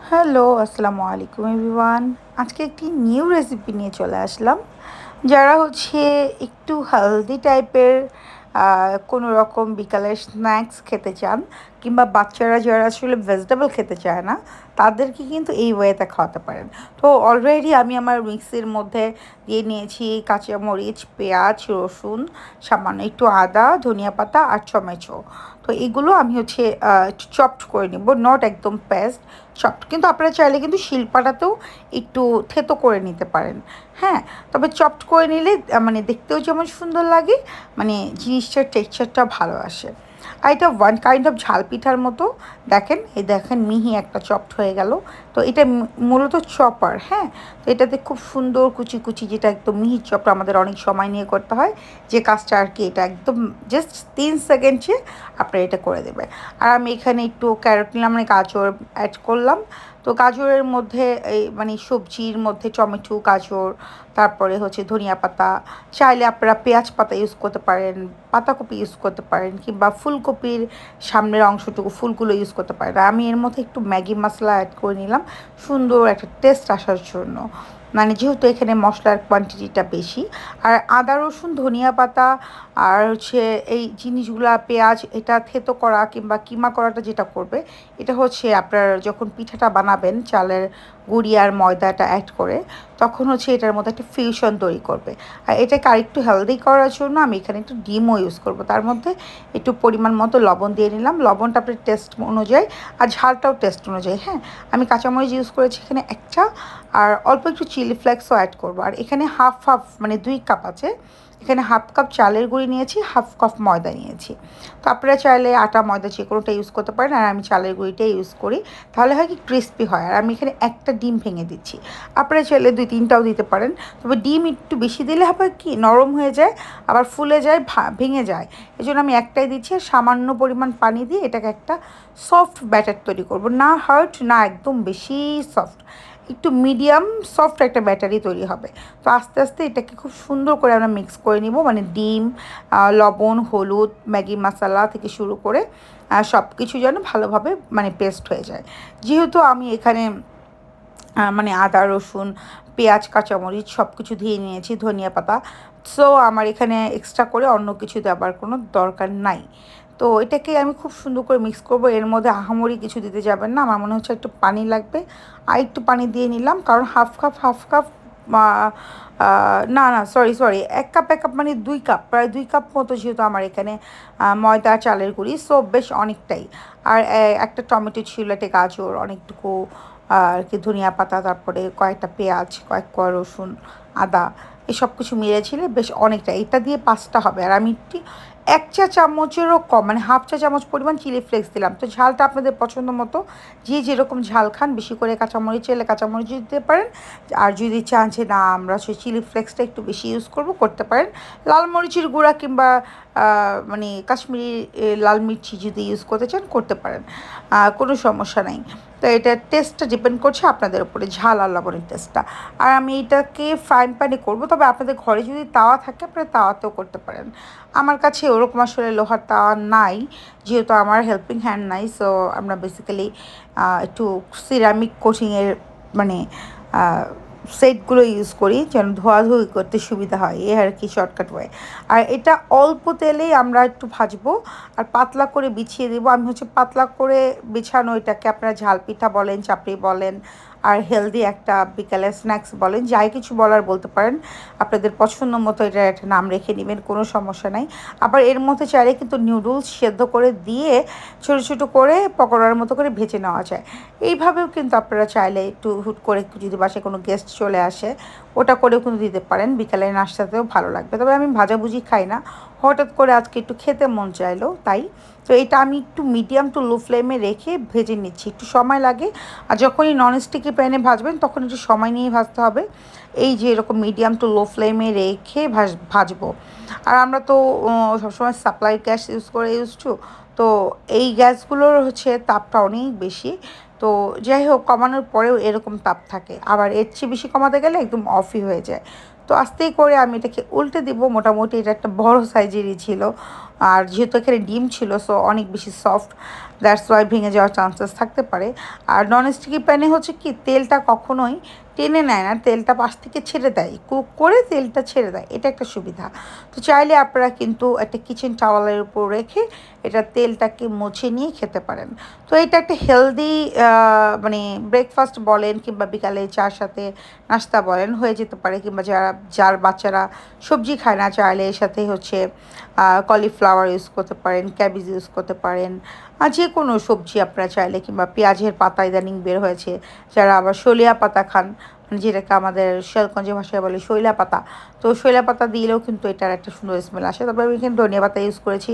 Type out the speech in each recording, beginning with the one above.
Hello, আসসালামু আলাইকুম everyone. আজকে একটি নিউ রেসিপি নিয়ে চলে আসলাম। যারা একটু হেলদি টাইপের কোনো রকম বিকালের স্ন্যাক্স খেতে চান কিংবা বাচ্চারা যারা আসলে ভেজিটেবল খেতে চায় না, তাদেরকে কিন্তু এই ওয়েতে খাওয়াতে পারেন। তো অলরেডি আমি আমার মিক্সির মধ্যে দিয়ে নিয়েছি কাঁচামরিচ, পেঁয়াজ, রসুন, সামান্য একটু আদা, ধনিয়া পাতা আর টমেটো। তো এগুলো আমি একটু চপড করে নিব, নট একদম পেস্ট, চপড। কিন্তু আপনারা চাইলে কিন্তু শিলপাটাতেও একটু থেতো করে নিতে পারেন। হ্যাঁ, তবে চপড করে নিলে মানে দেখতেও যেমন সুন্দর লাগে, মানে জিনিসটার টেক্সচারটা ভালো আসে। আর এটা ওয়ান কাইন্ড অফ ঝাল পিঠার মতো। দেখেন মিহি একটা চপড হয়ে গেল। তো এটা মূলত চপার। হ্যাঁ, তো এটাতে খুব সুন্দর কুচি কুচি, যেটা একদম মিহি চপটা আমাদের অনেক সময় নিয়ে করতে হয়, যে কাজটা আর কি এটা একদম জাস্ট 3 সেকেন্ডে আপনার এটা করে দেবে। আর আমি এখানে একটু ক্যারট নিলাম, মানে গাজর অ্যাড করলাম। তো গাজরের মধ্যে এই মানে সবজির মধ্যে টমেটো, গাজর, তারপরে ধনিয়া পাতা, চাইলে আপনারা পেঁয়াজ পাতা ইউজ করতে পারেন, পাতাকপি ইউজ করতে পারেন, কিংবা ফুলকপির সামনের অংশটুকু ফুলগুলো ইউজ করতে পারেন। আর আমি এর মধ্যে একটু ম্যাগি মশলা অ্যাড করে নিলাম সুন্দর একটা টেস্ট আসার জন্য, মানে যেহেতু এখানে মশলার কোয়ান্টিটিটা বেশি। আর আদা, রসুন, ধনিয়া পাতা আর এই জিনিসগুলা, পেঁয়াজ, এটা থেতো করা কিংবা কিমা করাটা যেটা করবে, এটা আপনার যখন পিঠাটা বানাবেন চালের গুঁড়ি আর ময়দাটা অ্যাড করে, তখন এটার মধ্যে একটা ফিউশন তৈরি করবে। আর এটাকে আরেকটু হেলদি করার জন্য আমি এখানে একটু ডিমও ইউজ করব। তার মধ্যে একটু পরিমাণ মতো লবণ দিয়ে নিলাম, লবণটা আপনার টেস্ট অনুযায়ী, আর ঝালটাও টেস্ট অনুযায়ী। হ্যাঁ, আমি কাঁচামরিচ ইউজ করেছি এখানে একটা, আর অল্প একটু চিলি ফ্লেক্সও অ্যাড করবো। আর এখানে হাফ হাফ, মানে 2 কাপ আছে, এখানে হাফ কাপ চালের গুঁড়ি নিয়েছি, হাফ কাপ ময়দা নিয়েছি। তো আপনারা চাইলে আটা, ময়দা যে কোনোটা ইউজ করতে পারেন, আর আমি চালের গুঁড়িটাই ইউজ করি। তাহলে হয় কি ক্রিস্পি হয়। আর আমি এখানে একটা ডিম ভেঙে দিচ্ছি, আপনারা চাইলে 2-3টাও দিতে পারেন। তবে ডিম একটু বেশি দিলে হবে কি নরম হয়ে যায়, আবার ফুলে যায়, ভেঙে যায়। এই জন্য আমি একটাই দিচ্ছি। আর সামান্য পরিমাণ পানি দিয়ে এটাকে একটা সফট ব্যাটার তৈরি করব, না হার্ড না একদম বেশি সফট, একটু মিডিয়াম সফট একটা ব্যাটারি তৈরি হবে। তো আস্তে আস্তে এটাকে খুব সুন্দর করে আমরা মিক্স করে নিব, মানে ডিম, লবণ, হলুদ, ম্যাগি মশলা থেকে শুরু করে সব কিছু যেন ভালোভাবে মানে পেস্ট হয়ে যায়। যেহেতু আমি এখানে মানে আদা, রসুন, পেঁয়াজ, কাঁচামরিচ সব কিছু দিয়ে নিয়েছি, ধনিয়া পাতা, সো আমার এখানে এক্সট্রা করে অন্য কিছু দেওয়ার কোনো দরকার নাই। তো এটাকে আমি খুব সুন্দর করে মিক্স করব। এর মধ্যে আহামরি কিছু দিতে যাবেন না, আমার মনে হচ্ছে একটু পানি লাগবে। আর একটু পানি দিয়ে নিলাম, কারণ হাফ কাপ, না সরি, 1 কাপ মানে 2 কাপ, প্রায় 2 কাপ মতো, যেহেতু আমার এখানে ময়দা, চালের গুঁড়ি, সো বেশ অনেকটাই। আর একটা টমেটো ছিল, একটা গাজর, অনেকটুকু আর কি ধনিয়া পাতা, তারপরে কয়েকটা পেঁয়াজ, কয়েক কোয়া রসুন, আদা, এসব কিছু মিলিয়েছিলে বেশ অনেকটা। এটা দিয়ে 5টা হবে। আর আমি 1 চা চামচেরও কম, মানে হাফ চা চামচ পরিমাণ চিলি ফ্লেক্স দিলাম। তো ঝালটা আপনাদের পছন্দ মতো, যে যেরকম ঝাল খান, বেশি করে কাঁচামরিচ চাইলে কাঁচামরিচ দিতে পারেন। আর যদি চান যে না আমরা চিলি ফ্লেক্সটা একটু বেশি ইউজ করব, করতে পারেন। লাল মরিচের গুঁড়া কিংবা মানে কাশ্মীরি লাল মির্চি যদি ইউজ করতে চান, করতে পারেন, কোনো সমস্যা নাই। তো এটার টেস্টটা ডিপেন্ড করছে আপনাদের উপরে, ঝাল আর লবণের টেস্টটা। আর আমি এটাকে ফ্রাইং প্যানে করবো, তবে আপনাদের ঘরে যদি তাওয়া থাকে আপনারা তাওয়াতেও করতে পারেন। আমার কাছে ওরকম আসলে লোহার তাওয়া নাই, যেহেতু আমার হেল্পিং হ্যান্ড নাই, সো আমরা বেসিক্যালি একটু সিরামিক কোটিংয়ের মানে সেটগুলো ইউজ করি, যেন ধোয়াধুয়ি করতে সুবিধা হয়, এ আর কি শর্টকাট ওয়ে। আর এটা অল্প তেলেই আমরা একটু ভাজবো, আর পাতলা করে বিছিয়ে দেবো। আমি পাতলা করে বিছানো এটাকে আপনারা ঝাল পিঠা বলেন, চাপড়ি বলেন, আর হেলদি একটা বিকালের স্ন্যাক্স বলেন, যাই কিছু বলার বলতে পারেন। আপনাদের পছন্দ মতো এটার একটা নাম রেখে নেবেন, কোনো সমস্যা নাই। আবার এর মধ্যে চাইলে কিন্তু নুডলস সেদ্ধ করে দিয়ে ছোটো ছোটো করে পকোড়ার মতো করে ভেজে নেওয়া যায়। এইভাবেও কিন্তু আপনারা চাইলে একটু হুট করে যদি বাসায় কোনো গেস্ট চলে আসে, ওটা করেও কিন্তু দিতে পারেন, বিকালের নাস্তাতেও ভালো লাগবে। তবে আমি ভাজাভুজি খাই না, হঠাৎ করে আজকে একটু খেতে মন চাইলো তাই। তো এটা আমি একটু মিডিয়াম টু লো ফ্লেমে রেখে ভেজে নিচ্ছি, একটু সময় লাগে। আর যখনই ননস্টিকি প্যানে ভাজবেন তখন একটু সময় নিয়ে ভাজতে হবে। এই যে এরকম মিডিয়াম টু লো ফ্লেমে রেখে ভাজবো। আর আমরা তো সবসময় সাপ্লাই গ্যাস ইউজ টু, তো এই গ্যাসগুলোর তাপটা অনেক বেশি। তো যাই হোক, কমানোর পরেও এরকম তাপ থাকে, আবার এর চেয়ে বেশি কমাতে গেলে একদম অফই হয়ে যায়। তো আস্তেই করে আমি এটাকে উল্টে দিব। মোটামুটি এটা একটা বড় সাইজেরই ছিল, আর যেহেতু এখানে ডিম ছিল সো অনেক বেশি সফট, দ্যাটস ওয়াই ভেঙে যাওয়ার চান্সেস থাকতে পারে। আর ননস্টিকি প্যানে হচ্ছে কি তেলটা কখনোই টেনে নেয় না, তেলটা পাশ থেকে ছেড়ে দেয়, কুক করে তেলটা ছেড়ে দেয়, এটা একটা সুবিধা। তো চাইলে আপনারা কিন্তু একটা কিচেন টাওয়ালের উপর রেখে এটা তেলটাকে মুছে নিয়ে খেতে পারেন। তো এটা একটা হেলদি মানে ব্রেকফাস্ট বলেন কিংবা বিকালে চার সাথে নাস্তা বলেন হয়ে যেতে পারে, কিংবা যার বাচ্চারা সবজি খায় না চাইলে এর সাথে হচ্ছে কলিফ্লাওয়ার ইউজ করতে পারেন, ক্যাবেজ ইউজ করতে পারেন, যে কোনো সবজি আপনারা চাইলে, কিংবা পেঁয়াজের পাতা ইদানিং বের হয়েছে, যারা আবার শলিয়া পাতা খান, মানে যেটাকে আমাদের শিয়ালগঞ্জে ভাষায় বলে শৈলা পাতা, তো শৈলা পাতা দিলেও কিন্তু এটার একটা সুন্দর স্মেল আসে। তারপরে আমি এখানে ধনিয়া পাতা ইউজ করেছি,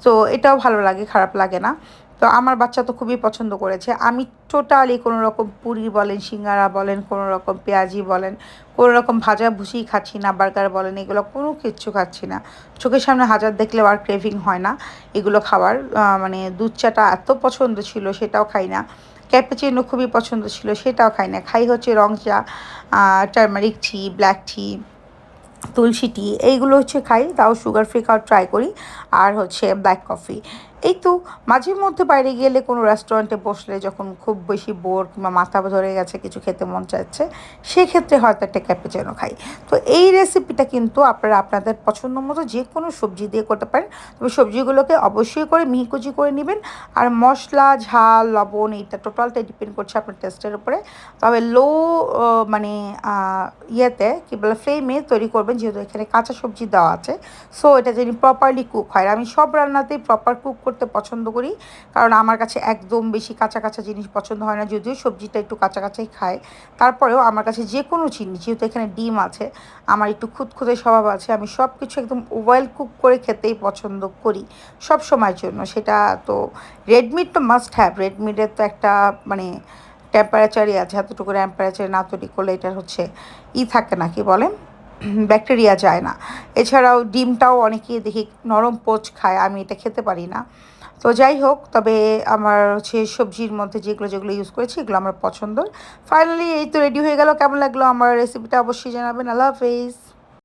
তো এটাও ভালো লাগে, খারাপ লাগে না। তো আমার বাচ্চা তো খুবই পছন্দ করেছে। আমি টোটালি কোনো রকম পুরি বলেন, সিঙ্গারা বলেন, কোনো রকম পেঁয়াজি বলেন, কোনো রকম ভাজা ভুষি খাচ্ছি না, বার্গার বলেন, এগুলো কোনো কিচ্ছু খাচ্ছি না। চোখের সামনে হাজার দেখলেও আর ক্রেভিং হয় না এগুলো খাওয়ার। মানে দুধ চাটা এত পছন্দ ছিল সেটাও খাই না, ক্যাপুচিনো খুবই পছন্দ ছিল সেটাও খাই না, খাই হচ্ছে রং চা, টারমারিক টি, ব্ল্যাক টি, তুলসী টি, এইগুলো হচ্ছে খাই, তাও সুগার ফ্রি খাওয়ার ট্রাই করি। আর হচ্ছে ব্ল্যাক কফি। এই তো মাঝে মধ্যে বাইরে গেলে কোনো রেস্টুরেন্টে বসলে যখন খুব বেশি বোর কিংবা মাথা ধরে গেছে কিছু খেতে মন চাচ্ছে, সেক্ষেত্রে হয়তো একটা ক্যাপুচিনো খাই। তো এই রেসিপিটা কিন্তু আপনারা আপনাদের পছন্দ মতো যে কোনো সবজি দিয়ে করতে পারেন, তবে সবজিগুলোকে অবশ্যই করে মিহিকুচি করে নেবেন। আর মশলা, ঝাল, লবণ এইটা টোটালটাই ডিপেন্ড করছে আপনার টেস্টের উপরে। তবে লো মানে ইয়েতে কী বলে ফ্লেমে তৈরি করবেন, যেহেতু এখানে কাঁচা সবজি দেওয়া আছে, সো এটা যেন প্রপারলি কুক হয়। আমি সব রান্নাতেই প্রপার কুক করতে পছন্দ করি, কারণ আমার কাছে একদম বেশি কাঁচা কাঁচা জিনিস পছন্দ হয় না। যদিও সবজিটা একটু কাঁচা কাঁচাই খায়, তারপরেও আমার কাছে যে কোনো জিনিস, যেহেতু এখানে ডিম আছে, আমার একটু খুঁতখুঁতে স্বভাব আছে, আমি সব কিছু একদম ওয়েল কুক করে খেতেই পছন্দ করি সব সময়ের জন্য। সেটা তো রেড মিট তো মাস্ট হ্যাভ, রেড মিটের তো একটা মানে টেম্পারেচারই আছে, এতটুকু টেম্পারেচার না তৈরি করলে এটার হচ্ছে থাকে না, কি বলে, ব্যাকটেরিয়া যায় না। এছাড়াও ডিমটাও অনেকেই দেখি নরম পোচ খায়, আমি এটা খেতে পারি না। তো যাই হোক, তবে আমার হচ্ছে সবজির মধ্যে যেগুলো যেগুলো ইউজ করেছি এগুলো আমার পছন্দ। ফাইনালি এই তো রেডি হয়ে গেল। কেমন লাগলো আমার রেসিপিটা অবশ্যই জানাবেন। আল্লাহ হাফেজ।